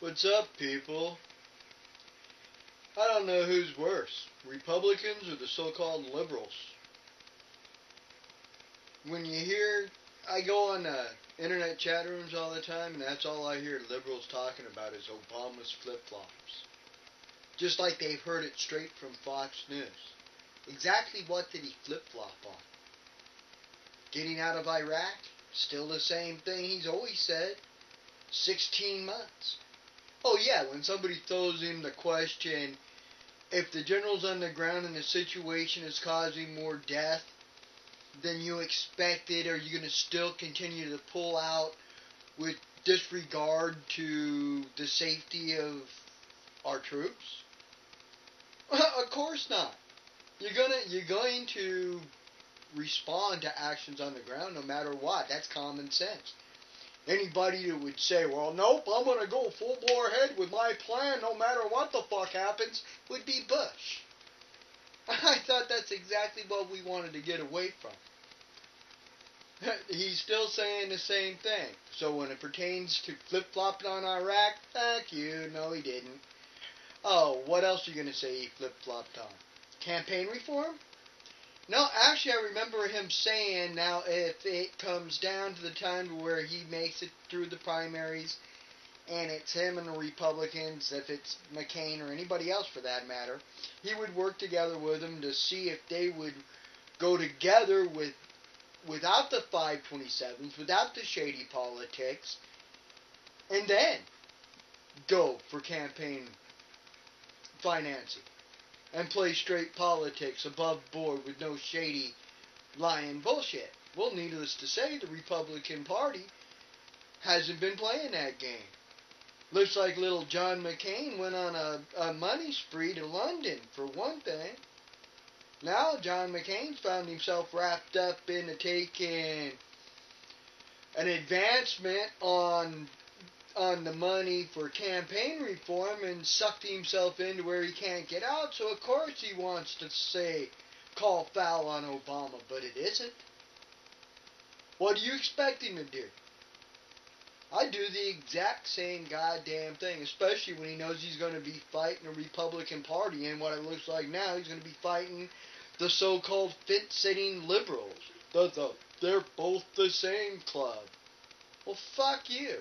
What's up, people? I don't know who's worse, Republicans or the so-called liberals. When you hear, I go on internet chat rooms all the time, and that's all I hear liberals talking about is Obama's flip-flops. Just like they've heard it straight from Fox News. Exactly what did he flip-flop on? Getting out of Iraq? Still the same thing he's always said. 16 months. Oh yeah, when somebody throws in the question, if the general's on the ground and the situation is causing more death than you expected, are you going to still continue to pull out with disregard to the safety of our troops? Of course not. You're going to respond to actions on the ground no matter what. That's common sense. Anybody that would say, well, nope, I'm going to go full bore ahead with my plan no matter what the fuck happens, would be Bush. I thought that's exactly what we wanted to get away from. He's still saying the same thing. So when it pertains to flip-flopping on Iraq, thank you. No, he didn't. Oh, what else are you going to say he flip-flopped on? Campaign reform? No, actually, I remember him saying, now, if it comes down to the time where he makes it through the primaries, and it's him and the Republicans, if it's McCain or anybody else for that matter, he would work together with them to see if they would go together without the 527s, without the shady politics, and then go for campaign financing. And play straight politics above board with no shady, lying bullshit. Well, needless to say, the Republican Party hasn't been playing that game. Looks like little John McCain went on a money spree to London, for one thing. Now, John McCain's found himself wrapped up into taking an advancement on the money for campaign reform and sucked himself into where he can't get out, so of course he wants to call foul on Obama, but it isn't. What do you expect him to do? I do the exact same goddamn thing, especially when he knows he's going to be fighting the Republican Party, and what it looks like now, he's going to be fighting the so-called fence-sitting liberals. They're both the same club. Well, fuck you.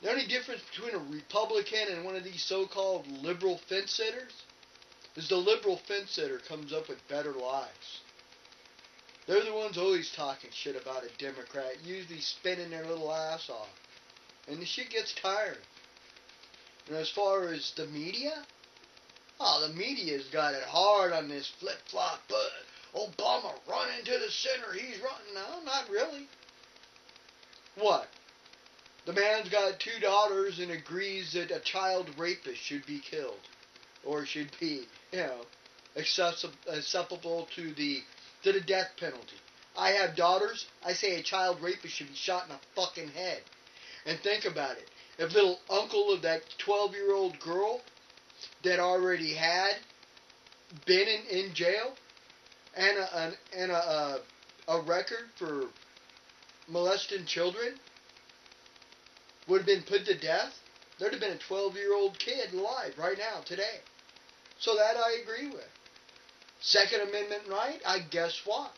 The only difference between a Republican and one of these so-called liberal fence-sitters is the liberal fence-sitter comes up with better lies. They're the ones always talking shit about a Democrat, usually spinning their little ass off. And the shit gets tiring. And as far as the media, the media's got it hard on this flip-flop, Obama running to the center, he's running. No, not really. What? The man's got 2 daughters and agrees that a child rapist should be killed. Or should be, acceptable to the death penalty. I have daughters, I say a child rapist should be shot in the fucking head. And think about it. If little uncle of that 12-year-old girl that already had been in jail and a record for molesting children would have been put to death, there'd have been a 12-year-old kid alive right now, today. So that I agree with. Second Amendment right, I guess what?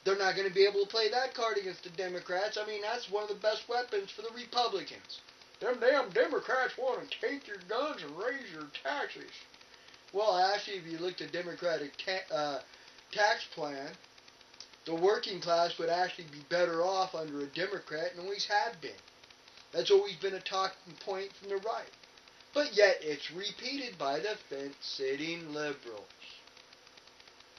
They're not going to be able to play that card against the Democrats. I mean, that's one of the best weapons for the Republicans. Them damn Democrats want to take your guns and raise your taxes. Well, actually, if you look at the Democratic tax plan, the working class would actually be better off under a Democrat and always have been. That's always been a talking point from the right. But yet, it's repeated by the fence-sitting liberals.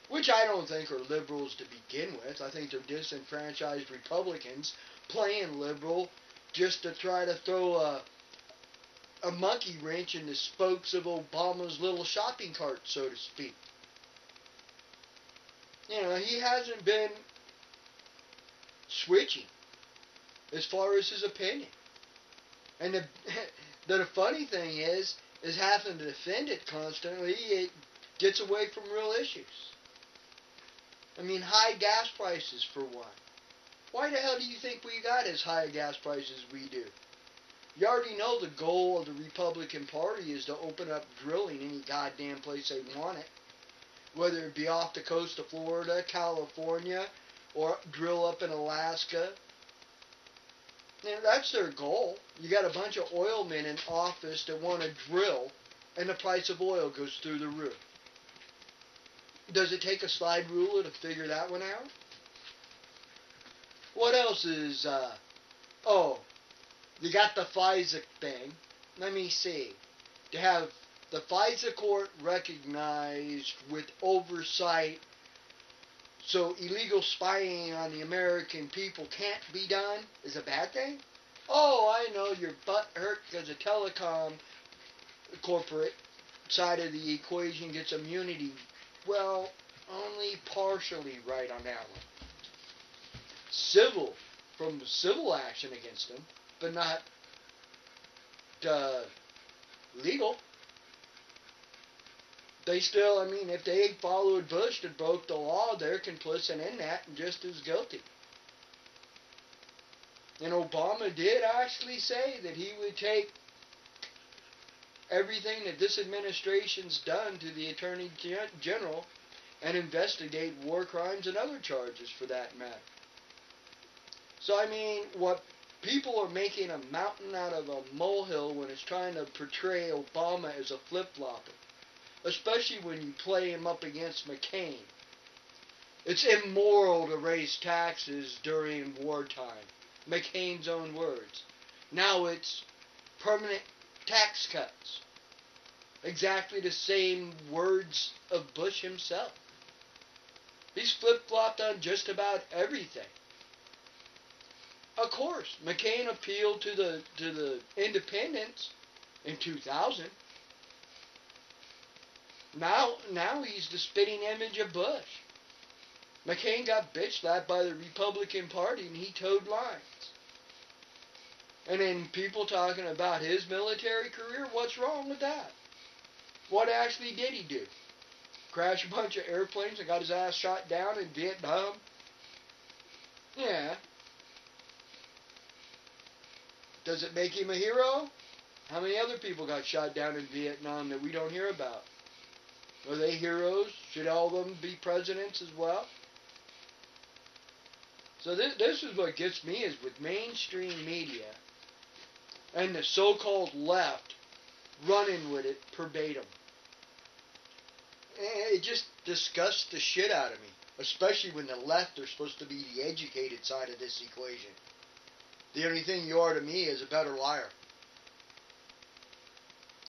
Which I don't think are liberals to begin with. I think they're disenfranchised Republicans playing liberal just to try to throw a monkey wrench in the spokes of Obama's little shopping cart, so to speak. He hasn't been switching as far as his opinion. And the funny thing is having to defend it constantly, it gets away from real issues. I mean, high gas prices for one. Why the hell do you think we got as high gas prices as we do? You already know the goal of the Republican Party is to open up drilling any goddamn place they want it. Whether it be off the coast of Florida, California, or drill up in Alaska. You know, that's their goal. You got a bunch of oil men in office that want to drill, and the price of oil goes through the roof. Does it take a slide ruler to figure that one out? What else is, you got the FISA thing. Let me see. To have the FISA court recognized with oversight so illegal spying on the American people can't be done is a bad thing? Oh, I know your butt hurt because the telecom corporate side of the equation gets immunity. Well, only partially right on that one. Civil, from civil action against them, but not legal. They still, I mean, if they followed Bush that broke the law, they're complicit in that and just as guilty. And Obama did actually say that he would take everything that this administration's done to the Attorney General and investigate war crimes and other charges for that matter. So, I mean, what people are making a mountain out of a molehill when it's trying to portray Obama as a flip-flopper. Especially when you play him up against McCain. It's immoral to raise taxes during wartime. McCain's own words. Now it's permanent tax cuts. Exactly the same words of Bush himself. He's flip-flopped on just about everything. Of course, McCain appealed to the independents in 2000. Now he's the spitting image of Bush. McCain got bitch slapped by the Republican Party and he towed lines. And then people talking about his military career, what's wrong with that? What actually did he do? Crash a bunch of airplanes and got his ass shot down in Vietnam? Yeah. Does it make him a hero? How many other people got shot down in Vietnam that we don't hear about? Are they heroes? Should all of them be presidents as well? So this is what gets me is with mainstream media and the so-called left running with it verbatim. It just disgusts the shit out of me. Especially when the left are supposed to be the educated side of this equation. The only thing you are to me is a better liar.